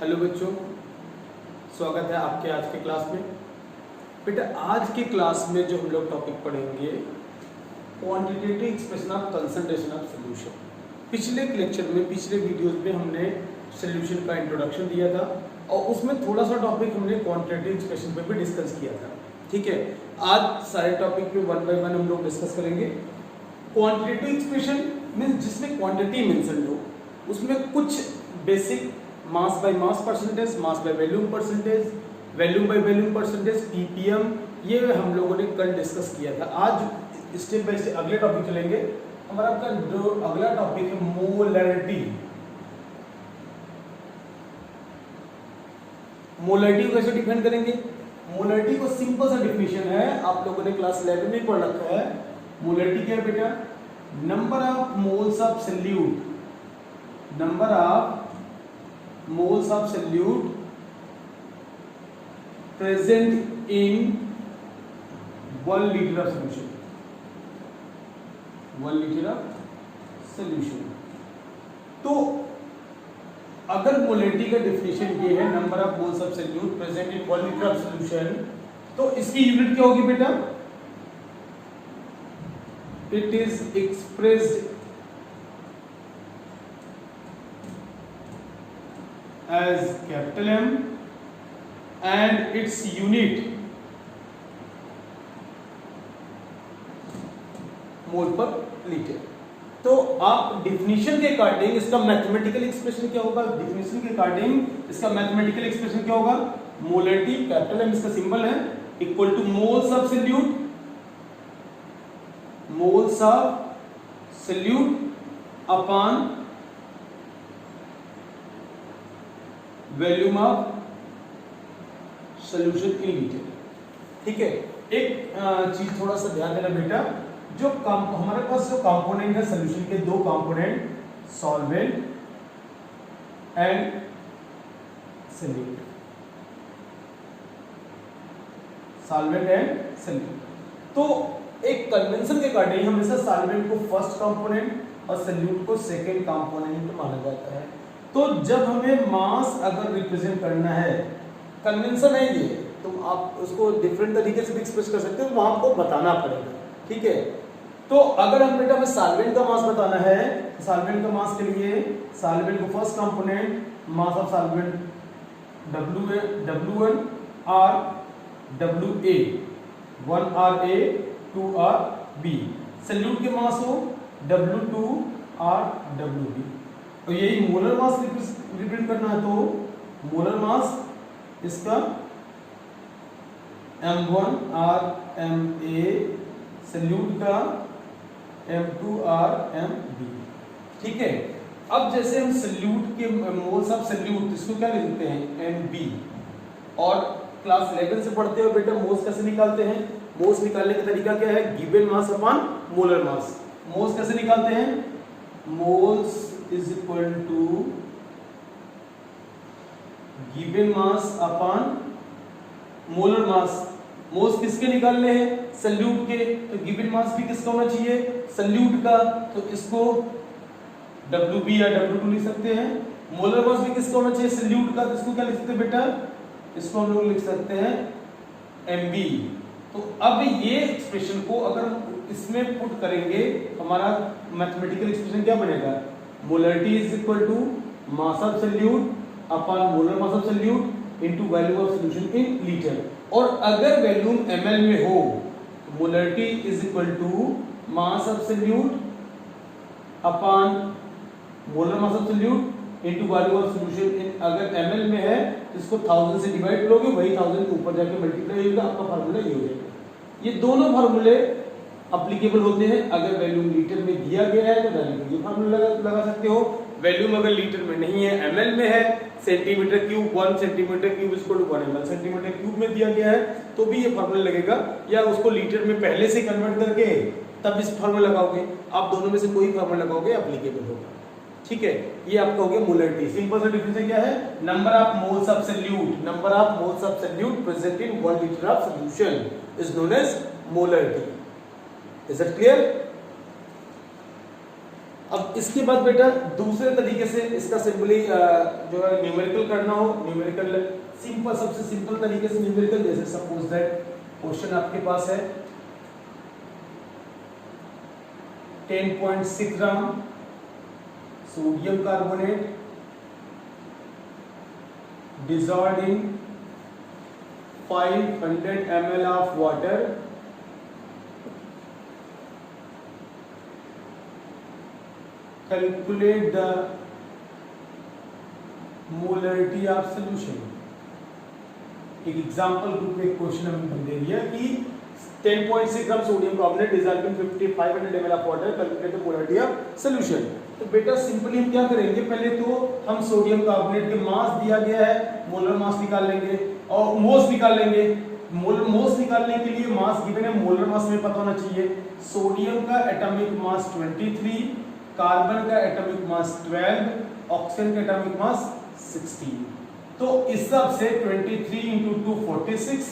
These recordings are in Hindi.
हेलो बच्चों, स्वागत है आपके आज के क्लास में। बेटा आज की क्लास में जो हम लोग टॉपिक पढ़ेंगे quantitative expression of concentration of solution. पिछले लेक्चर में, पिछले वीडियोस में हमने सॉल्यूशन का इंट्रोडक्शन दिया था और उसमें थोड़ा सा टॉपिक हमने क्वांटिटेटिव एक्सप्रेशन पे भी डिस्कस किया था। ठीक है, आज सारे टॉपिक पे वन बाय वन हम लोग डिस्कस करेंगे। क्वांटिटेटिव एक्सप्रेशन मीन्स जिसमें क्वांटिटी मेंशन हो, उसमें कुछ basic mass by mass percentage, mass by volume percentage, volume by volume percentage, ppm, ये हम लोगों ने कल डिस्कस किया था। आज स्टेप बाय स्टेप अगले टॉपिक चलेंगे। हमारा आपका जो अगला टॉपिक है मोलैरिटी। मोलैरिटी को कैसे डिफाइन करेंगे? मोलैरिटी को सिंपल सा डिफिनेशन है, आप लोगों ने क्लास 11 में पढ़ रखा है। मोलैरिटी क्या है बेटा? Number of moles of solute, number of moles of solute present in 1 liter of solution, 1 liter of solution। तो अगर मोलैरिटी का डेफिनेशन ये है number of moles of solute present in 1 liter of solution, तो इसकी यूनिट क्या होगी बेटा? It is expressed as capital M and its unit मोल पर लीटर। तो आप डिफिनीशन के अकॉर्डिंग इसका मैथमेटिकल एक्सप्रेशन क्या होगा? डिफिनीशन के अकॉर्डिंग इसका मैथमेटिकल एक्सप्रेशन क्या होगा? मोलैरिटी, कैपिटल M इसका सिंबल है, equal two moles of solute, moles of solute upon volume of solution in litre. ठीक है, एक चीज थोड़ा सा ध्यान देना बेटा, जो हमारे पास जो कंपोनेंट है सॉल्यूशन के, दो component solvent and solute, solvent and solute. तो एक कन्वेंशन के अकॉर्डिंग हमेशा सॉल्वेंट को फर्स्ट कंपोनेंट और सॉल्यूट को सेकंड कंपोनेंट माना जाता है। तो जब हमें मास अगर रिप्रेजेंट करना है, कन्वेंशन है ये, तो आप उसको डिफरेंट तरीके से भी एक्सप्रेस कर सकते हो, वहां आपको बताना पड़ेगा। ठीक है, तो अगर हम बेटा हमें सॉल्वेंट का मास बताना है, तो सॉल्वेंट का मास के लिए सॉल्वेंट को first component mass of solvent W1 R WA, 1 RA 2 RB। Solute के मास हो W2 R WB। तो यही मोलर मास रिप्रेजेंट करना है, तो मोलर मास इसका M1 R MA, सॉल्यूट का M2 R MB। ठीक है, अब जैसे हम सॉल्यूट के मोल्स ऑफ सॉल्यूट इसको क्या लिखते हैं? MB। और क्लास 11 से पढ़ते हो बेटा मोल्स कैसे निकालते हैं? मोल्स निकालने का तरीका क्या है? गिवन मास अपॉन मोलर मास। मोल्स कैसे निकालते हैं? Moles is equal to given mass upon molar mass। Moles किसके निकालने हैं? सॉल्यूट के, तो गिवन मास भी किसका होना चाहिए? सॉल्यूट का, तो इसको WB या W2 लिख सकते हैं। मोलर मास भी किसका होना चाहिए? सॉल्यूट का, तो इसको क्या लिख सकते हैं बेटा? इसको हम लोग लिख सकते हैं MB। तो अब ये एक्सप्रेशन को अगर इसमें पुट करेंगे, हमारा मैथमेटिकल एक्सप्रेशन क्या बनेगा? Molarity is equal to mass of solute upon molar mass of solute into volume of solution in litre. और अगर वॉल्यूम ml में हो, तो molarity is equal to mass of solute upon molar mass of solute into volume of solution in, अगर ml में है तो इसको 1000 से डिवाइड करोगे, वही 1000 के ऊपर जाके मल्टीप्लाई होगा, आपका फार्मूला ये हो जाएगा। ये दोनों फार्मूले अप्लीकेबल होते हैं। अगर वॉल्यूम लीटर में दिया गया है तो डायरेक्ट ये फार्मूला लगा सकते हो। वॉल्यूम अगर लीटर में नहीं है, ml में है, centimetre cube 1 centimetre cube equal to 1 ml centimetre cube में दिया गया है, तो भी ये फार्मूला लगेगा। या उसको लीटर में पहले से कन्वर्ट करके तब इस फार्मूला लगाओगे, आप दोनों में से कोई फार्मूला लगाओगे एप्लीकेबल होगा। ठीक है, ये आपका हो गया मोलैरिटी। सिंपल सा डिफरेंस क्या है? Number of moles of solute, number of moles of solute present in 1 liter of solution is known as molarity. Is that clear? अब इसके बाद बेटा दूसरे तरीके से इसका सिंपली जो है न्यूमेरिकल करना हो, न्यूमेरिकल सिंपल, सबसे सिंपल तरीके से न्यूमेरिकल, जैसे सपोज दैट क्वेश्चन आपके पास है 10.6 gram sodium carbonate dissolved in 500 ml of water, calculate the molarity of solution। एक एग्जांपल ग्रुप में क्वेश्चन हमें दे दिया कि 10.6 gram sodium carbonate dissolved in 500 ml of water, calculate the molarity of solution। तो बेटा सिंपली हम क्या करेंगे, पहले तो हम सोडियम कार्बोनेट के मास दिया गया है, मोलर मास निकाल लेंगे और मोल्स निकाल लेंगे। मोलर मोल्स निकालने के लिए मास गिवन है, मोलर मास में पता होना चाहिए। सोडियम का एटॉमिक मास 23, कार्बन का एटॉमिक मास 12, ऑक्सीजन का एटॉमिक मास 16। तो इस हिसाब से 23 × 2 46,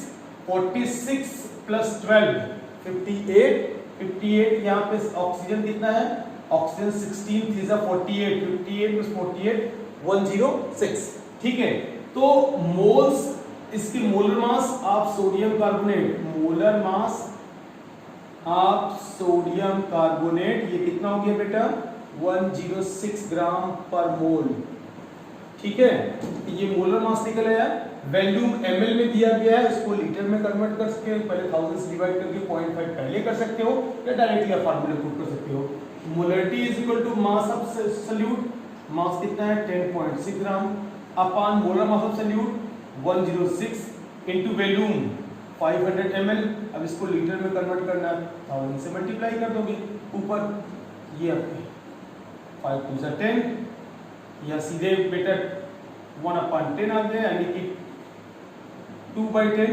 46 + 12 58, 58 यहाँ पे ऑक्सीजन कितना है, ऑक्सीजन 16, 3 × 48, 58 + 48 106। ठीक है, तो मोल्स, इसकी molar mass of sodium carbonate, molar mass of sodium carbonate ये कितना हो गया बेटा 106 ग्राम पर मोल। ठीक है, ये मोलर मास निकल आया। वैल्यूम ml में दिया गया है, इसको लीटर में कन्वर्ट कर सकते हो, पहले 1000 से डिवाइड करके 0.5 पहले कर सकते हो या डायरेक्टली आप फार्मूला पुट कर सकते हो। Molarity is equal to mass of solute, mass कितना है 10.6 gram upon molar mass of solute 106 into volume 500 ml। अब इसको लीटर में कन्वर्ट करना है, 1000 से मल्टीप्लाई कर दोगे ऊपर, ये आपके 5 × 2 = 10, या सीधे बेटा 1/10 आ गया, यानी कि 2/10,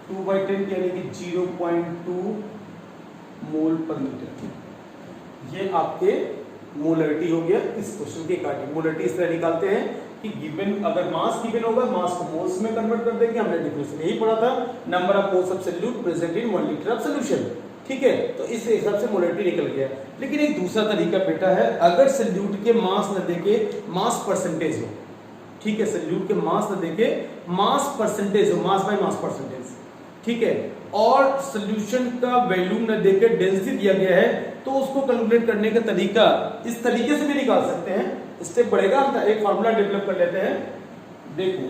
2/10 यानी कि 0.2 मोल पर लीटर। ये आपके मोलरिटी हो गया इस क्वेश्चन के अकॉर्डिंग। मोलरिटी इस तरह निकालते हैं कि गिवन, अगर मास गिवन होगा, मास को मोल्स में कन्वर्ट कर देंगे, हमने डिफरेंस यही पढ़ा था, number of moles of solute present in 1 litre of solution. ठीक है, तो इस हिसाब से मोलरिटी निकल गया। लेकिन एक दूसरा तरीका बेटा है, अगर सॉल्यूट के मास न देके मास परसेंटेज हो, ठीक है, सॉल्यूट के मास न देके मास परसेंटेज हो, मास बाय मास परसेंटेज, ठीक है, और सॉल्यूशन का वॉल्यूम न देके डेंसिटी दिया गया है, तो उसको कैलकुलेट करने का तरीका इस तरीके से भी निकाल सकते हैं। स्टेप बढ़ेगा, हम एक फार्मूला डेवलप कर लेते हैं। देखो,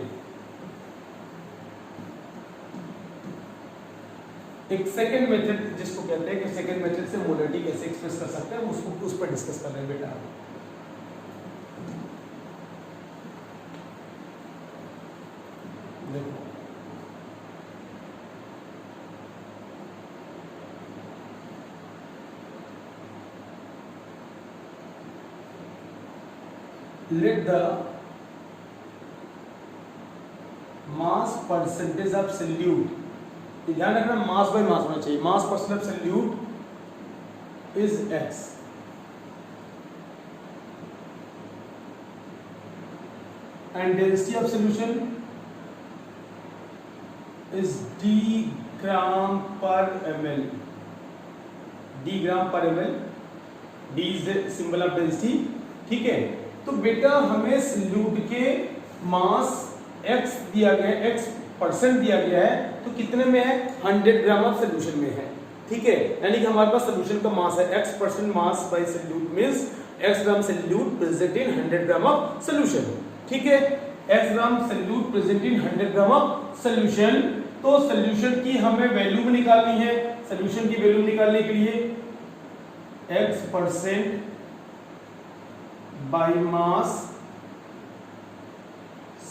एक सेकंड मेथड जिसको कहते हैं कि सेकंड मेथड से मोलरिटी कैसे एक्सप्रेस कर सकते हैं, उसको उस पर डिस्कस कर रहे हैं बेटा। देखो, let the mass percentage of solute, ध्यान रखना मास बाय मास होना चाहिए, मास percent of solute is x and density of solution is d gram per ml, d gram per ml, d is symbol of density. ठीक है, तो बेटा हमें सॉल्यूट के मास x दिया गया है, x परसेंट दिया गया है, तो कितने में है 100 ग्राम ऑफ सॉल्यूशन में है। ठीक है, यानी कि हमारे पास सॉल्यूशन का मास है x% mass by solute means x gram solute present in 100 gram of solution. ठीक है, x gram solute present in 100 gram of solution. तो सॉल्यूशन की हमें वैल्यू भी निकालनी है। सॉल्यूशन की वैल्यू निकालने के लिए x% by mass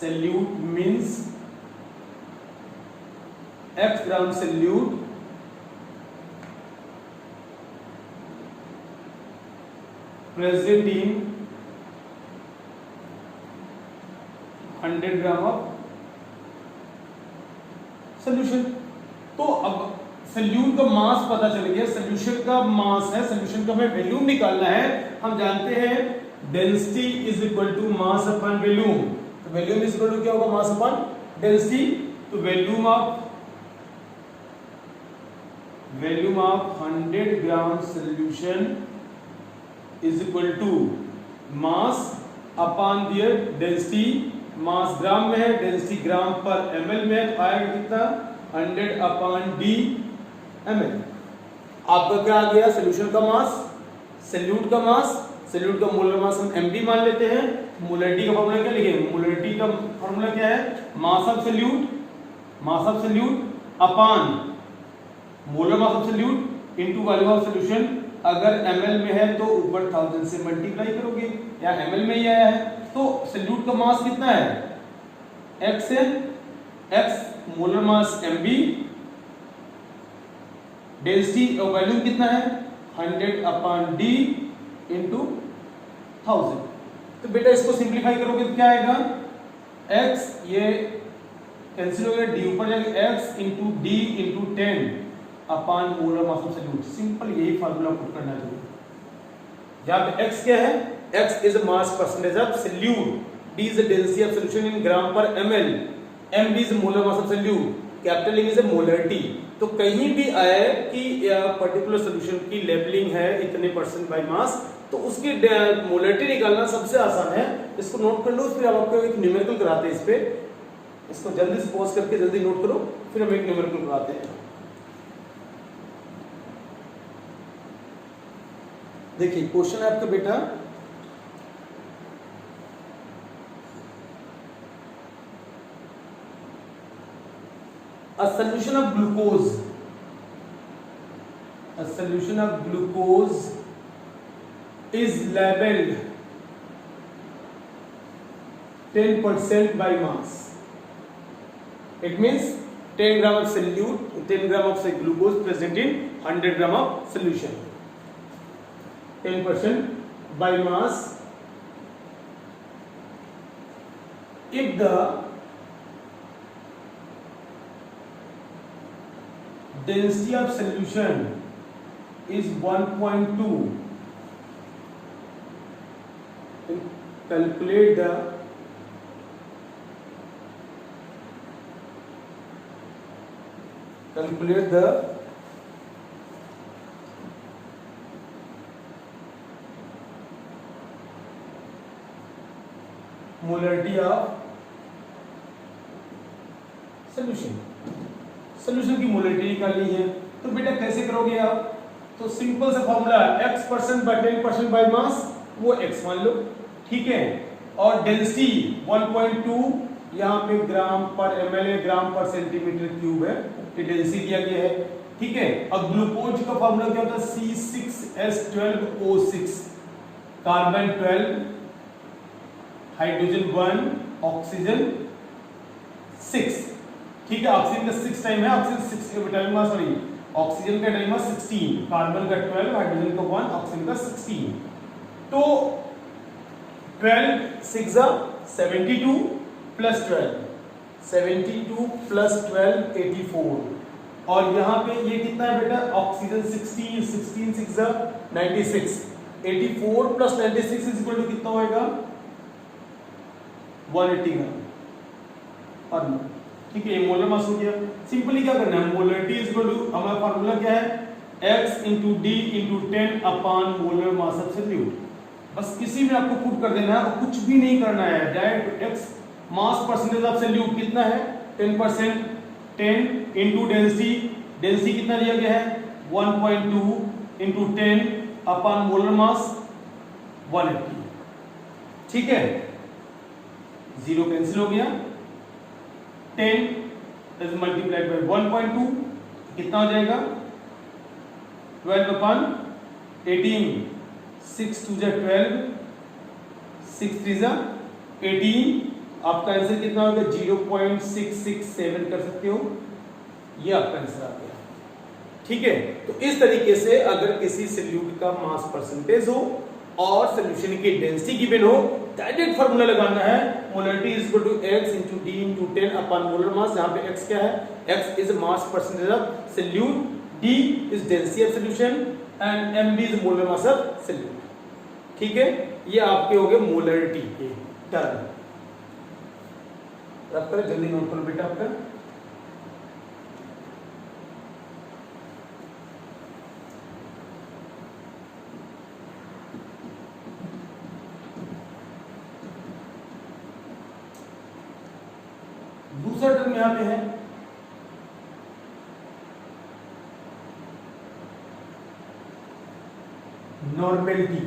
solute means x gram solute present in 100 gram of solution. तो अब सॉल्यूट का मास पता चल गया, सॉल्यूशन का मास है, सॉल्यूशन का हमें वॉल्यूम निकालना है। हम जानते हैं density is equal to mass upon volume, तो वॉल्यूम इज इक्वल टू क्या होगा मास अपॉन डेंसिटी। तो volume of 100 gram solution is equal to mass upon their density, mass gram में है, डेंसिटी ग्राम पर ml में है, तो आएगा कितना 100 अपॉन d ml। आपका क्या आ गया सॉल्यूशन का मास, सॉल्यूट का मास, सॉल्यूट का मोलर मास हम mb मान लेते हैं। मोलरिटी का फार्मूला क्या लिखेंगे, मोलरिटी का फार्मूला क्या है, मास of solute, mass of solute upon molar mass of solute into volume of solution. अगर ml में है तो ऊपर 1000 से मल्टीप्लाई करोगे, या ml में ही आया है तो सॉल्यूट का मास कितना है x है, x molar mass mb, density और वॉल्यूम कितना है 100 अपॉन d इंटू 1000। तो बेटा इसको सिंप्लीफाई करोगे तो क्या आएगा, x ये कैंसिल हो गया, d ऊपर जाएगा, x into D into 10 upon molar mass of solute. Simple यही फार्मूला पुट करना है। जहां पे x क्या है, x is mass percentage of solute, d is the density of solution in gram per ml, mb is molar mass of solute, capital M is a molarity. तो कहीं भी आए कि पर्टिकुलर सॉल्यूशन की लेबलिंग है इतने परसेंट बाय मास, तो उसकी मोलरिटी निकालना सबसे आसान है। इसको नोट कर लो, फिर हम आपको एक न्यूमेरिकल कराते हैं। इस पे इसको जल्दी से पॉज करके जल्दी नोट करो, फिर हम एक न्यूमेरिकल कराते हैं। देखिए क्वेश्चन है आपका बेटा, a solution of glucose, a solution of glucose is labeled 10% by mass. It means 10 gram of solute, 10 gram of say glucose present in 100 gram of solution, 10% by mass. If the density of solution is 1.2, calculate the molarity of solution। Solution की मोलरिटी निकालनी है, तो बेटा कैसे करोगे आप, तो सिंपल सा फॉर्मूला है x% बाय 10% बाय मास, वो x मान लो, ठीक है। और डेंसिटी 1.2 यहाँ पे ग्राम पर ml, ग्राम पर सेंटीमीटर क्यूब है, ये डेंसिटी दिया गया है, ठीक है। अब ग्लूकोज का फॉर्मूला क्या होता है, C6H12O6, कार्बन 12, हाइड्रोजन 1, ऑक्सीजन 6, ठीक है। ऑक्सीजन का 6 टाइम है, oxygen 6 atomic mass, sorry oxygen का एटॉमिक मास 16, कार्बन का 12, हाइड्रोजन का 1, ऑक्सीजन का 16। तो 12 6 72 प्लस 12, 72 प्लस 12 84। और यहाँ पे ये कितना है बेटा, oxygen 16, 16 6 96, 84 plus 96 is equal to कितना होएगा 180 ग्राम, और ठीक है। ये मोलर मास हो गया। सिंपली क्या करना है, मोलरिटी इज इक्वल टू, हमारा फार्मूला क्या है, x into D into 10 upon molar mass of solute. बस इसी में आपको पुट कर देना है और कुछ भी नहीं करना है, direct x mass percentage of solute कितना है 10%, 10 इंटू डेंसिटी, डेंसिटी कितना दिया गया है 1.2 इंटू 10 अपॉन मोलर मास 180, ठीक है। जीरो कैंसिल हो गया, 10 इज मल्टीप्लाइड बाय 1.2 कितना हो जाएगा 12 अपॉन 18, 6 2 12, 6 3 18। आपका आंसर कितना होगा 0.667 कर सकते हो, ये आपका आंसर आ गया, ठीक है। तो इस तरीके से अगर किसी सॉल्यूट का मास परसेंटेज हो और सॉल्यूशन की डेंसिटी गिवन हो, डायरेक्ट फार्मूला लगाना है, molarity is equal to x into D into 10 upon molar mass, जहां पे x क्या है, x is mass percentage of solute, d is density of solution and mb is molar mass of solute, ठीक है। ये आपके हो गए मोलरिटी के टर्म। रख कर जल्दी नोट करो बेटा आपका। दूसरा टर्म यहां पे है नॉर्मेलिटी।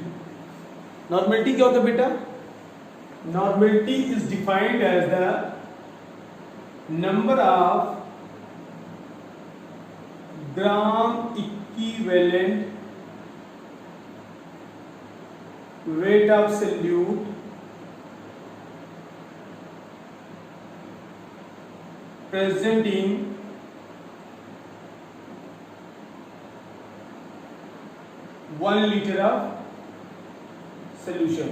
नॉर्मेलिटी क्या होता है बेटा? Normality is defined as the number of gram equivalent weight of solute present in 1 liter of solution।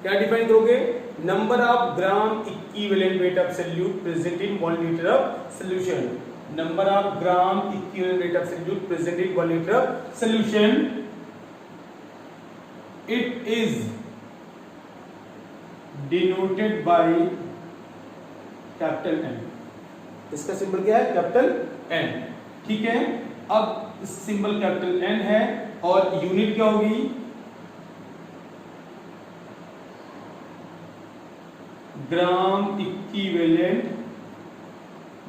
क्या डिफाइन करोगे? Number of gram equivalent weight of solute present in 1 litre of solution. Number of gram equivalent weight of solute present in 1 litre of solution. It is denoted by capital N। इसका सिंबल क्या है? Capital N। ठीक है, अब सिंबल कैपिटल N है और यूनिट क्या होगी? ग्राम इक्विवेलेंट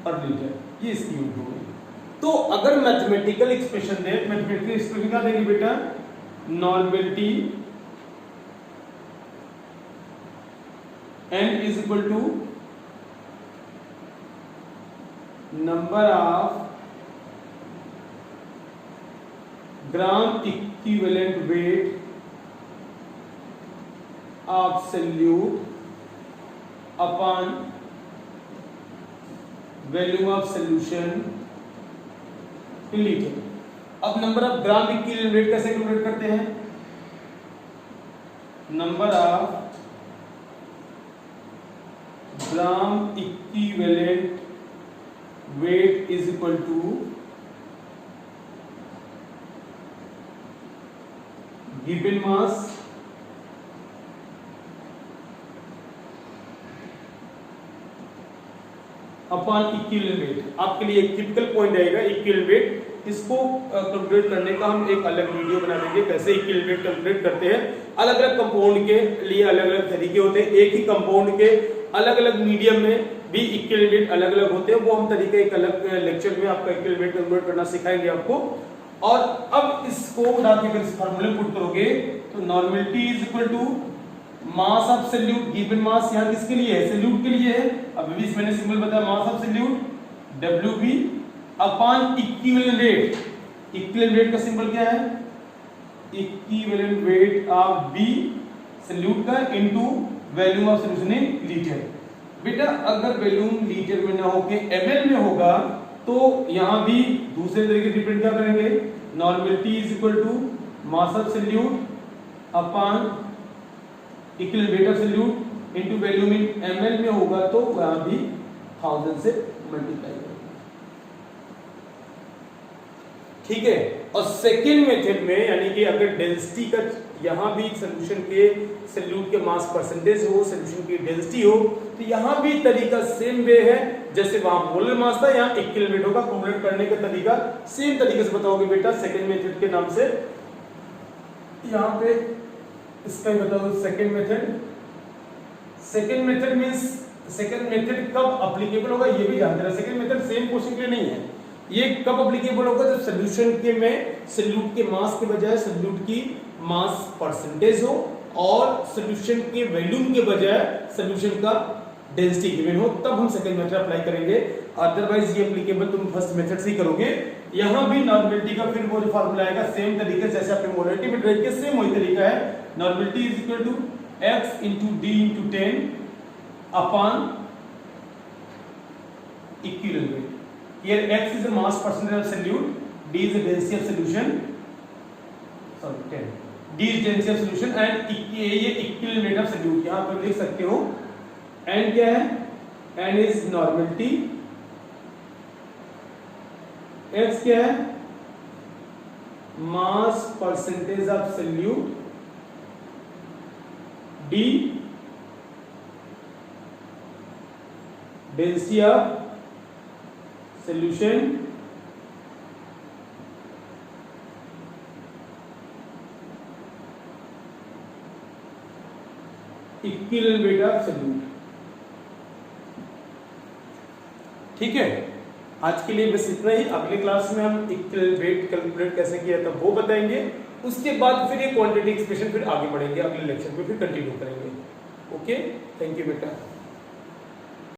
पर लीटर, ये इसकी यूनिट होगी। तो अगर मैथमेटिकल एक्सप्रेशन दे, मैथमेटिकल एक्सप्रेशन क्या देगी बेटा? Normality N is equal to number of gram equivalent weight of solute upon volume of solution in liter। अब number of gram equivalent weight कैसे कैलकुलेट करते हैं? Number of gram equivalent weight is equal to given mass upon equivalent weight. आपके लिए एक टिपिकल पॉइंट आएगा इक्विवेलेंट वेट। इसको कैलकुलेट करने का हम एक अलग वीडियो बना देंगे, कैसे इक्विवेलेंट वेट कैलकुलेट करते हैं। अलग अलग कंपाउंड के लिए अलग अलग तरीके होते हैं। एक ही कंपाउंड के अलग अलग मीडियम में भी इक्विवेलेंट वेट अलग अलग होते हैं। वो हम तरीके एक अलग लेक्चर में आपका इक्विवेलेंट वेट कैलकुलेट करना सिखाएंगे आपको। और अब इसको उठाकर अगर इस फार्मूले पुट करोगे तो normality is equal to mass of solute given mass. यहां किसके लिए है? सोल्यूट के लिए है। अब भी मैंने सिंबल बताया mass of solute Wb upon equivalent weight. Equivalent weight का सिंबल क्या है? Equivalent weight of B solute का into volume of solution in litre. बेटा अगर वॉल्यूम लीटर में ना होके ml में होगा तो यहां भी दूसरे तरीके से रिप्रेजेंट क्या करेंगे? Normality is equal to mass of solute upon equivalent weight of solute into volume in ml में होगा तो वहां भी 1000 से मल्टीप्लाई करेंगे। ठीक है। और सेकेंड मेथड में यानी कि अगर डेंसिटी का यहां भी सॉल्यूशन के सोल्यूट के मास परसेंटेज हो, सॉल्यूशन की डेंसिटी हो, तो यहां भी तरीका सेम वे है जैसे वहां मोलर मास था, यहां इक्विवेलेंट वेट होगा। कैलकुलेट करने का तरीका सेम तरीके से बताओगे बेटा सेकेंड मेथड के नाम से। यहां पे इसका ही बताओ second method. Second method means second method कब एप्लीकेबल होगा ये भी जानते हैं। सेकेंड मेथड सेम क्वेश्चन के लिए नहीं है। ये कब एप्लीकेबल होगा? जब सॉल्यूशन के में सोल्यूट के मास के बजाय सोल्यूट की मास परसेंटेज हो और सॉल्यूशन के वॉल्यूम के बजाय सॉल्यूशन का डेंसिटी गिवन हो, तब हम सेकंड मेथड अप्लाई करेंगे। अदरवाइज ये एप्लीकेबल तुम फर्स्ट मेथड से ही करोगे। यहां भी नॉर्मेलिटी का फिर वो जो फार्मूला आएगा सेम तरीके जैसे आपने मोलरिटी में ड्राइव किया, सेम वही तरीका है। Normality is equal to x into d into 10 upon equivalent weight. Here x is the mass percentage of solute, d is the density of solution, sorry 10, d is density of solution and ये equivalent weight of solute। यहाँ पर लिख सकते हो n क्या है? n is normality, x क्या है? mass percentage of solute, d density of solution, equivalent weight of solute। ठीक है, आज के लिए बस इतना ही। अगले क्लास में हम इक्वल वेट कैलकुलेट कैसे किया था वो बताएंगे, उसके बाद फिर ये क्वांटिटी एक्सप्रेशन फिर आगे बढ़ेंगे, अगले लेक्चर में फिर कंटिन्यू करेंगे। ओके, थैंक यू बेटा।